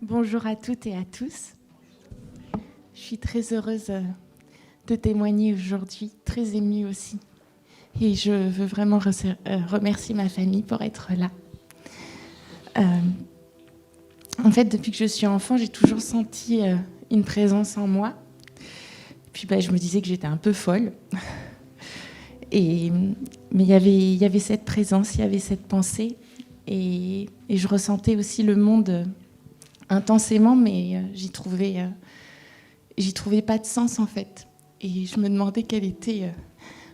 Bonjour à toutes et à tous. Je suis très heureuse de témoigner aujourd'hui, très émue aussi. Et je veux vraiment remercier ma famille pour être là. En fait, depuis que je suis enfant, j'ai toujours senti une présence en moi. Puis je me disais que j'étais un peu folle. Mais il y avait cette présence, il y avait cette pensée. Et je ressentais aussi le monde intensément, mais j'y trouvais pas de sens en fait. Et je me demandais quel était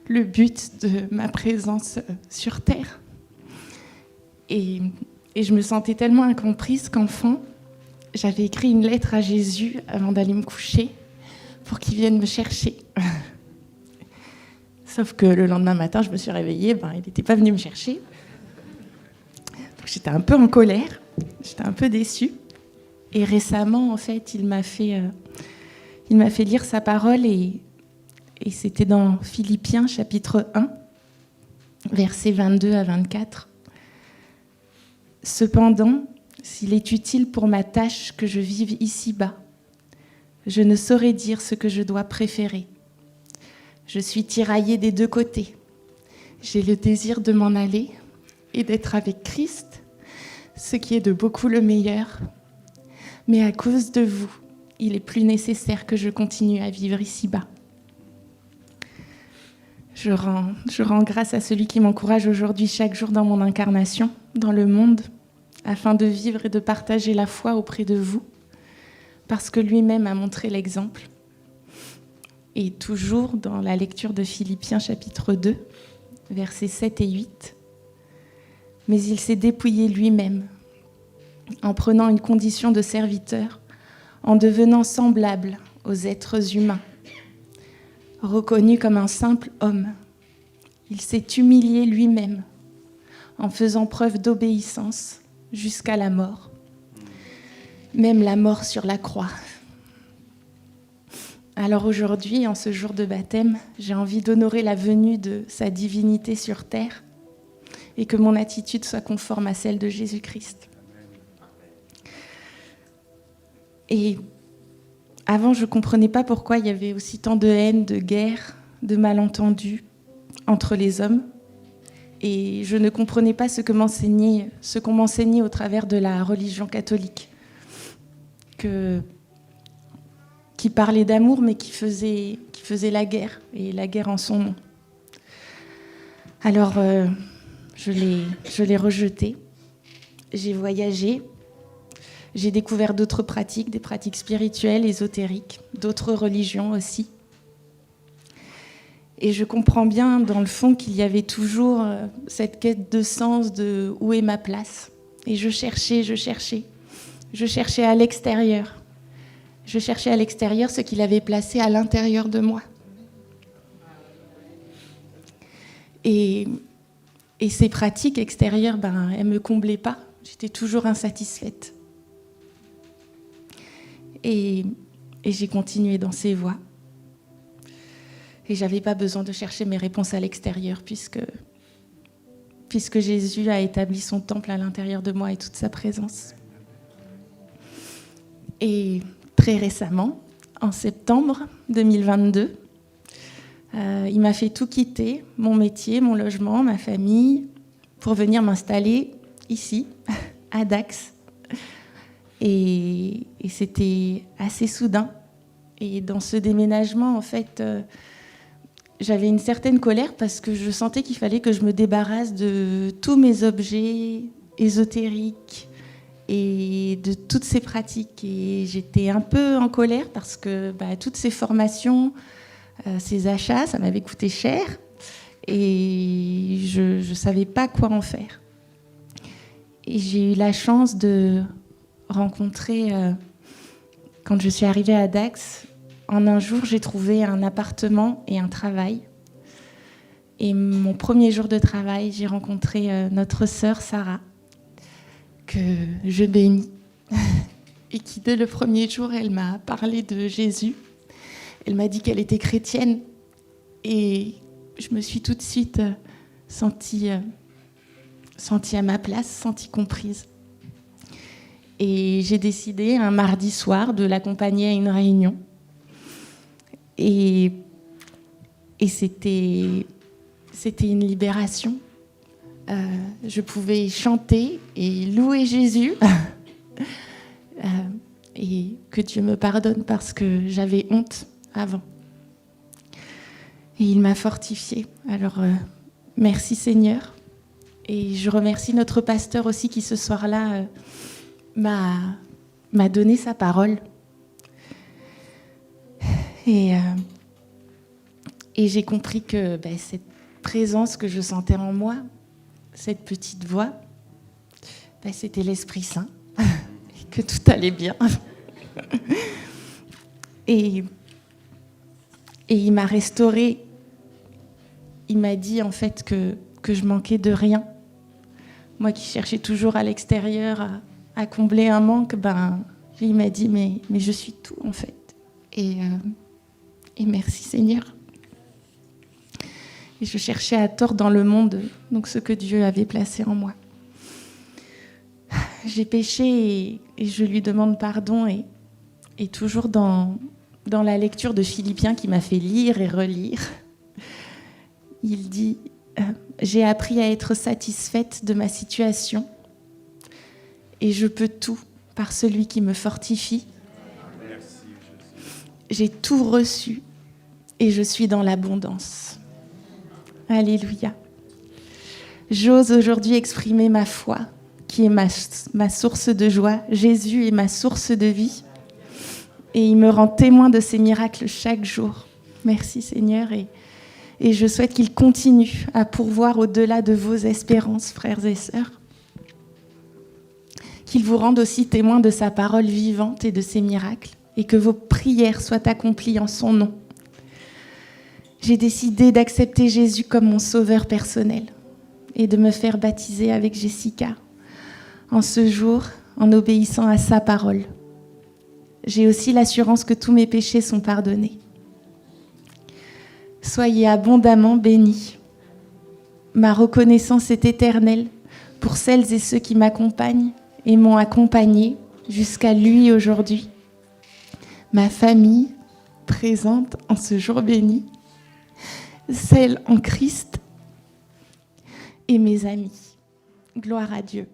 le but de ma présence sur Terre. Et je me sentais tellement incomprise qu'enfant, j'avais écrit une lettre à Jésus avant d'aller me coucher pour qu'il vienne me chercher. Sauf que le lendemain matin, je me suis réveillée, il n'était pas venu me chercher. Donc j'étais un peu en colère, j'étais un peu déçue. Et récemment, en fait, il m'a fait lire sa parole et c'était dans Philippiens, chapitre 1, versets 22 à 24. « Cependant, s'il est utile pour ma tâche que je vive ici-bas, je ne saurais dire ce que je dois préférer. Je suis tiraillée des deux côtés. J'ai le désir de m'en aller et d'être avec Christ, ce qui est de beaucoup le meilleur. Mais à cause de vous, il est plus nécessaire que je continue à vivre ici-bas. Je rends grâce à celui qui m'encourage aujourd'hui chaque jour dans mon incarnation, dans le monde, afin de vivre et de partager la foi auprès de vous, parce que lui-même a montré l'exemple. Et toujours dans la lecture de Philippiens chapitre 2, versets 7 et 8, « Mais il s'est dépouillé lui-même, en prenant une condition de serviteur, en devenant semblable aux êtres humains. Reconnu comme un simple homme, il s'est humilié lui-même, en faisant preuve d'obéissance jusqu'à la mort, même la mort sur la croix. » Alors aujourd'hui, en ce jour de baptême, j'ai envie d'honorer la venue de sa divinité sur terre et que mon attitude soit conforme à celle de Jésus-Christ. Et avant, je ne comprenais pas pourquoi il y avait aussi tant de haine, de guerre, de malentendus entre les hommes. Et je ne comprenais pas ce qu'on m'enseignait au travers de la religion catholique, qui parlait d'amour, mais qui faisait la guerre, et la guerre en son nom. Alors, je l'ai rejeté. J'ai voyagé. J'ai découvert d'autres pratiques, des pratiques spirituelles, ésotériques, d'autres religions aussi. Et je comprends bien, dans le fond, qu'il y avait toujours cette quête de sens de où est ma place. Et je cherchais. Je cherchais à l'extérieur. Je cherchais à l'extérieur ce qu'il avait placé à l'intérieur de moi. Et ces pratiques extérieures, elles ne me comblaient pas. J'étais toujours insatisfaite. Et j'ai continué dans ces voies. Et je n'avais pas besoin de chercher mes réponses à l'extérieur, puisque Jésus a établi son temple à l'intérieur de moi et toute sa présence. Et très récemment, en septembre 2022, il m'a fait tout quitter, mon métier, mon logement, ma famille, pour venir m'installer ici, à Dax. Et c'était assez soudain. Et dans ce déménagement, en fait, j'avais une certaine colère parce que je sentais qu'il fallait que je me débarrasse de tous mes objets ésotériques et de toutes ces pratiques. Et j'étais un peu en colère parce que toutes ces formations, ces achats, ça m'avait coûté cher et je ne savais pas quoi en faire. Et j'ai eu la chance de rencontrer, quand je suis arrivée à Dax, en un jour, j'ai trouvé un appartement et un travail. Et mon premier jour de travail, j'ai rencontré notre sœur Sarah, que je bénis, et qui, dès le premier jour, elle m'a parlé de Jésus. Elle m'a dit qu'elle était chrétienne, et je me suis tout de suite sentie à ma place, sentie comprise. Et j'ai décidé un mardi soir de l'accompagner à une réunion. Et c'était une libération. Je pouvais chanter et louer Jésus. Et que Dieu me pardonne parce que j'avais honte avant. Et il m'a fortifiée. Alors, merci Seigneur. Et je remercie notre pasteur aussi qui ce soir-là m'a donné sa parole. Et j'ai compris que cette présence que je sentais en moi, cette petite voix, c'était l'Esprit Saint, et que tout allait bien. Et il m'a restaurée. Il m'a dit en fait que je manquais de rien. Moi qui cherchais toujours à l'extérieur à combler un manque, il m'a dit mais je suis tout en fait. Et merci Seigneur. Et je cherchais à tort dans le monde donc ce que Dieu avait placé en moi. J'ai péché et je lui demande pardon et toujours dans la lecture de Philippiens qui m'a fait lire et relire, il dit « J'ai appris à être satisfaite de ma situation et je peux tout par celui qui me fortifie. J'ai tout reçu et je suis dans l'abondance. » Alléluia. J'ose aujourd'hui exprimer ma foi, qui est ma source de joie. Jésus est ma source de vie. Et il me rend témoin de ses miracles chaque jour. Merci Seigneur. Et je souhaite qu'il continue à pourvoir au-delà de vos espérances, frères et sœurs. Qu'il vous rende aussi témoin de sa parole vivante et de ses miracles. Et que vos prières soient accomplies en son nom. J'ai décidé d'accepter Jésus comme mon sauveur personnel et de me faire baptiser avec Jessica en ce jour, en obéissant à sa parole. J'ai aussi l'assurance que tous mes péchés sont pardonnés. Soyez abondamment bénis. Ma reconnaissance est éternelle pour celles et ceux qui m'accompagnent et m'ont accompagnée jusqu'à lui aujourd'hui. Ma famille présente en ce jour béni, celle en Christ et mes amis. Gloire à Dieu.